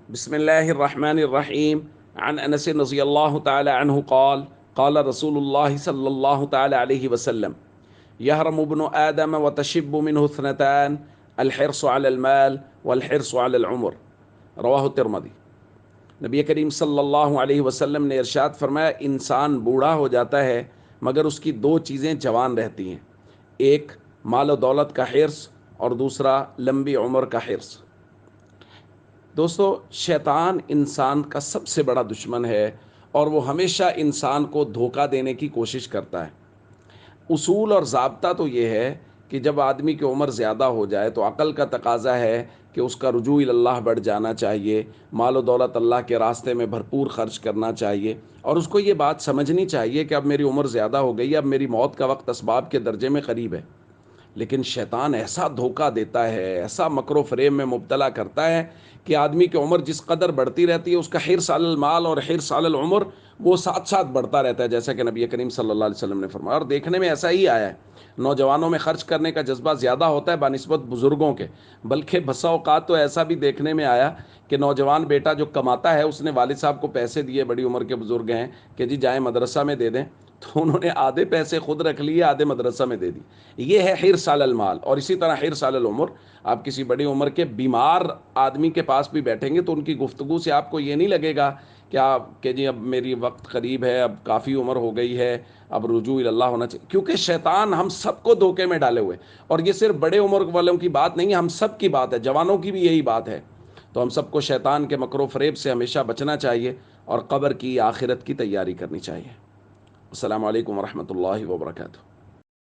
بسم الله الرحمن الرحيم. عن أنس رضي الله تعالى عنه قال قال رسول الله صلى الله تعالى عليه وسلم يهرم ابن آدم وتشب منه اثنتان الحرص على المال والحرص على العمر رواہ الترمذی۔ نبی کریم صلی اللہ علیہ وسلم نے ارشاد فرمایا انسان بوڑھا ہو جاتا ہے مگر اس کی دو چیزیں جوان رہتی ہیں، ایک مال و دولت کا حرص اور دوسرا لمبی عمر کا حرص۔ دوستو، شیطان انسان کا سب سے بڑا دشمن ہے اور وہ ہمیشہ انسان کو دھوکہ دینے کی کوشش کرتا ہے۔ اصول اور ضابطہ تو یہ ہے کہ جب آدمی کی عمر زیادہ ہو جائے تو عقل کا تقاضا ہے کہ اس کا رجوع اللہ بڑھ جانا چاہیے، مال و دولت اللہ کے راستے میں بھرپور خرچ کرنا چاہیے، اور اس کو یہ بات سمجھنی چاہیے کہ اب میری عمر زیادہ ہو گئی، اب میری موت کا وقت اسباب کے درجے میں قریب ہے۔ لیکن شیطان ایسا دھوکہ دیتا ہے، ایسا مکر و فریب میں مبتلا کرتا ہے کہ آدمی کی عمر جس قدر بڑھتی رہتی ہے اس کا حرص علی المال اور حرص علی العمر وہ ساتھ ساتھ بڑھتا رہتا ہے، جیسا کہ نبی کریم صلی اللہ علیہ وسلم نے فرمایا۔ اور دیکھنے میں ایسا ہی آیا ہے، نوجوانوں میں خرچ کرنے کا جذبہ زیادہ ہوتا ہے بنسبت بزرگوں کے، بلکہ بسا اوقات تو ایسا بھی دیکھنے میں آیا کہ نوجوان بیٹا جو کماتا ہے اس نے والد صاحب کو پیسے دیے، بڑی عمر کے بزرگ ہیں کہ جی جائیں مدرسہ میں دے دیں، تو انہوں نے آدھے پیسے خود رکھ لیے، آدھے مدرسہ میں دے دی۔ یہ ہے حرص علی المال۔ اور اسی طرح حرص علی العمر، آپ کسی بڑی عمر کے بیمار آدمی کے پاس بھی بیٹھیں گے تو ان کی گفتگو سے آپ کو یہ نہیں لگے گا کہ جی اب میری وقت قریب ہے، اب کافی عمر ہو گئی ہے، اب رجوع اللہ ہونا چاہیے، کیونکہ شیطان ہم سب کو دھوکے میں ڈالے ہوئے۔ اور یہ صرف بڑے عمر والوں کی بات نہیں ہے، ہم سب کی بات ہے، جوانوں کی بھی یہی بات ہے۔ تو ہم سب کو شیطان کے مکر و فریب سے ہمیشہ بچنا چاہیے اور قبر کی، آخرت کی تیاری کرنی چاہیے۔ السلام علیکم ورحمۃ اللہ وبرکاتہ۔